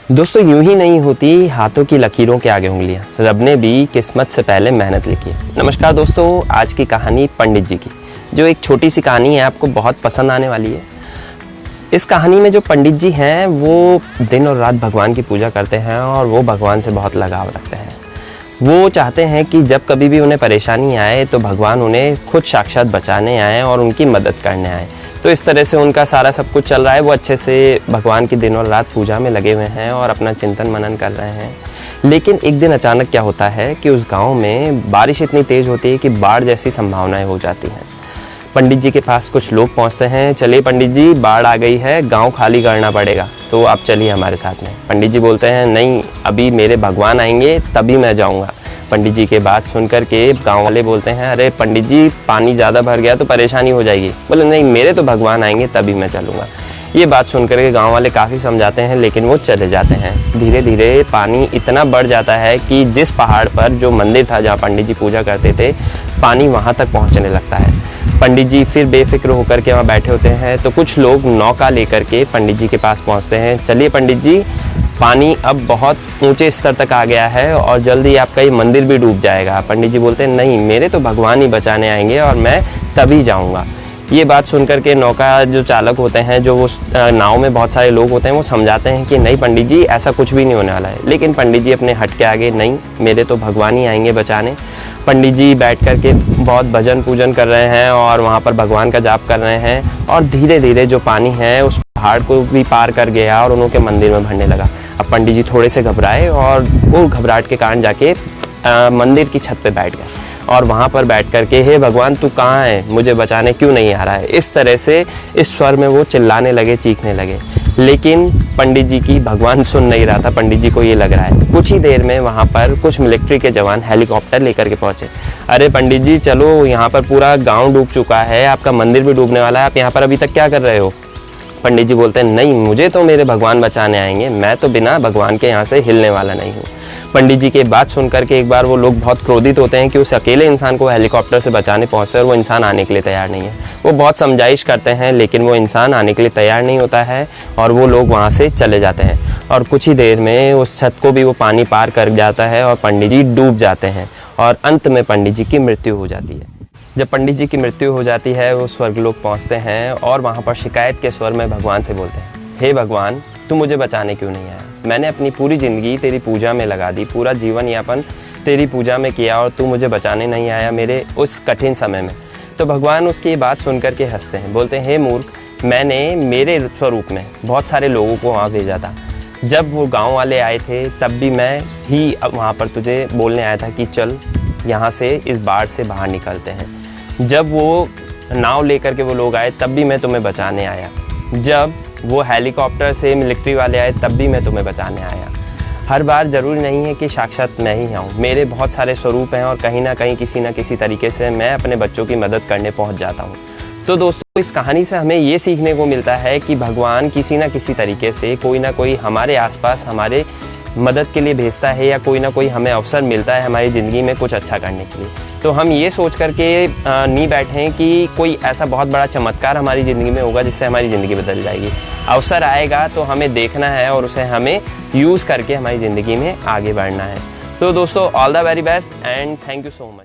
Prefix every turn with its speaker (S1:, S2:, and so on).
S1: दोस्तों यूं ही नहीं होती हाथों की लकीरों के आगे उंगलियां, रब ने भी किस्मत से पहले मेहनत लिखी है। नमस्कार दोस्तों, आज की कहानी पंडित जी की, जो एक छोटी सी कहानी है, आपको बहुत पसंद आने वाली है। इस कहानी में जो पंडित जी हैं वो दिन और रात भगवान की पूजा करते हैं और वो भगवान से बहुत लगाव रखते हैं। वो चाहते हैं कि जब कभी भी उन्हें परेशानी आए तो भगवान उन्हें खुद साक्षात बचाने आए और उनकी मदद करने आए। तो इस तरह से उनका सारा सब कुछ चल रहा है। वो अच्छे से भगवान की दिन और रात पूजा में लगे हुए हैं और अपना चिंतन मनन कर रहे हैं। लेकिन एक दिन अचानक क्या होता है कि उस गांव में बारिश इतनी तेज़ होती है कि बाढ़ जैसी संभावनाएं हो जाती हैं। पंडित जी के पास कुछ लोग पहुंचते हैं, चलिए पंडित जी बाढ़ आ गई है, गांव खाली करना पड़ेगा, तो आप चलिए हमारे साथ में। पंडित जी बोलते हैं नहीं, अभी मेरे भगवान आएंगे तभी मैं जाऊंगा। पंडित जी के बात सुनकर के गांव वाले बोलते हैं अरे पंडित जी पानी ज़्यादा भर गया तो परेशानी हो जाएगी। बोले नहीं, मेरे तो भगवान आएंगे तभी मैं चलूँगा। ये बात सुनकर के गांव वाले काफ़ी समझाते हैं, लेकिन वो चले जाते हैं। धीरे धीरे पानी इतना बढ़ जाता है कि जिस पहाड़ पर जो मंदिर था जहाँ पंडित जी पूजा करते थे, पानी वहाँ तक पहुँचने लगता है। पंडित जी फिर बेफिक्र होकर के वहाँ बैठे होते हैं तो कुछ लोग नौका लेकर के पंडित जी के पास पहुँचते हैं। चलिए पंडित जी, पानी अब बहुत ऊंचे स्तर तक आ गया है और जल्दी आपका ये मंदिर भी डूब जाएगा। पंडित जी बोलते हैं नहीं, मेरे तो भगवान ही बचाने आएंगे और मैं तभी जाऊंगा। ये बात सुनकर के नौका जो चालक होते हैं, जो उस नाव में बहुत सारे लोग होते हैं, वो समझाते हैं कि नहीं पंडित जी, ऐसा कुछ भी नहीं होने वाला है। लेकिन पंडित जी अपने हट के आगे, नहीं मेरे तो भगवान ही आएंगे बचाने। पंडित जी बैठ कर के बहुत भजन पूजन कर रहे हैं और वहाँ पर भगवान का जाप कर रहे हैं और धीरे धीरे जो पानी है उस पहाड़ को भी पार कर गया और उनके मंदिर में भरने लगा। अब पंडित जी थोड़े से घबराए और वो घबराहट के कारण जाके मंदिर की छत पे बैठ गए और वहाँ पर बैठ कर के हे भगवान तू कहाँ है, मुझे बचाने क्यों नहीं आ रहा है, इस तरह से इस स्वर में वो चिल्लाने लगे, चीखने लगे। लेकिन पंडित जी की भगवान सुन नहीं रहा था। पंडित जी को ये लग रहा है। कुछ ही देर में वहाँ पर कुछ मिलिट्री के जवान हेलीकॉप्टर लेकर के पहुँचे। अरे पंडित जी चलो, यहाँ पर पूरा गाँव डूब चुका है, आपका मंदिर भी डूबने वाला है, आप यहाँ पर अभी तक क्या कर रहे हो। पंडित जी बोलते हैं नहीं, मुझे तो मेरे भगवान बचाने आएंगे, मैं तो बिना भगवान के यहाँ से हिलने वाला नहीं हूँ। पंडित जी की बात सुनकर के एक बार वो लोग बहुत क्रोधित होते हैं कि उस अकेले इंसान को हेलीकॉप्टर से बचाने पहुँचते हैं और वो इंसान आने के लिए तैयार नहीं है। वो बहुत समझाइश करते हैं लेकिन वो इंसान आने के लिए तैयार नहीं होता है और वो लोग वहाँ से चले जाते हैं और कुछ ही देर में उस छत को भी वो पानी पार कर जाता है और पंडित जी डूब जाते हैं और अंत में पंडित जी की मृत्यु हो जाती है। जब पंडित जी की मृत्यु हो जाती है, वो स्वर्गलोक पहुंचते हैं और वहां पर शिकायत के स्वर में भगवान से बोलते हैं, हे भगवान तू मुझे बचाने क्यों नहीं आया, मैंने अपनी पूरी ज़िंदगी तेरी पूजा में लगा दी, पूरा जीवन यापन तेरी पूजा में किया और तू मुझे बचाने नहीं आया मेरे उस कठिन समय में। तो भगवान उसकी ये बात सुन कर के हंसते हैं, बोलते हैं हे मूर्ख, मैंने मेरे स्वरूप में बहुत सारे लोगों को वहाँ भेजा था। जब वो गाँव वाले आए थे तब भी मैं ही वहाँ पर तुझे बोलने आया था कि चल यहाँ से इस बाढ़ से बाहर निकलते हैं। जब वो नाव लेकर के वो लोग आए तब भी मैं तुम्हें बचाने आया। जब वो हेलीकॉप्टर से मिलिट्री वाले आए तब भी मैं तुम्हें बचाने आया। हर बार ज़रूरी नहीं है कि साक्षात मैं ही आऊँ, मेरे बहुत सारे स्वरूप हैं और कहीं ना कहीं किसी न किसी तरीके से मैं अपने बच्चों की मदद करने पहुँच जाता हूँ। तो दोस्तों इस कहानी से हमें ये सीखने को मिलता है कि भगवान किसी न किसी तरीके से कोई ना कोई हमारे आसपास हमारे मदद के लिए भेजता है या कोई ना कोई हमें अवसर मिलता है हमारी ज़िंदगी में कुछ अच्छा करने के लिए। तो हम ये सोच करके नहीं बैठें कि कोई ऐसा बहुत बड़ा चमत्कार हमारी ज़िंदगी में होगा जिससे हमारी ज़िंदगी बदल जाएगी। अवसर आएगा तो हमें देखना है और उसे हमें यूज़ करके हमारी ज़िंदगी में आगे बढ़ना है। तो दोस्तों all the very best and thank you so much.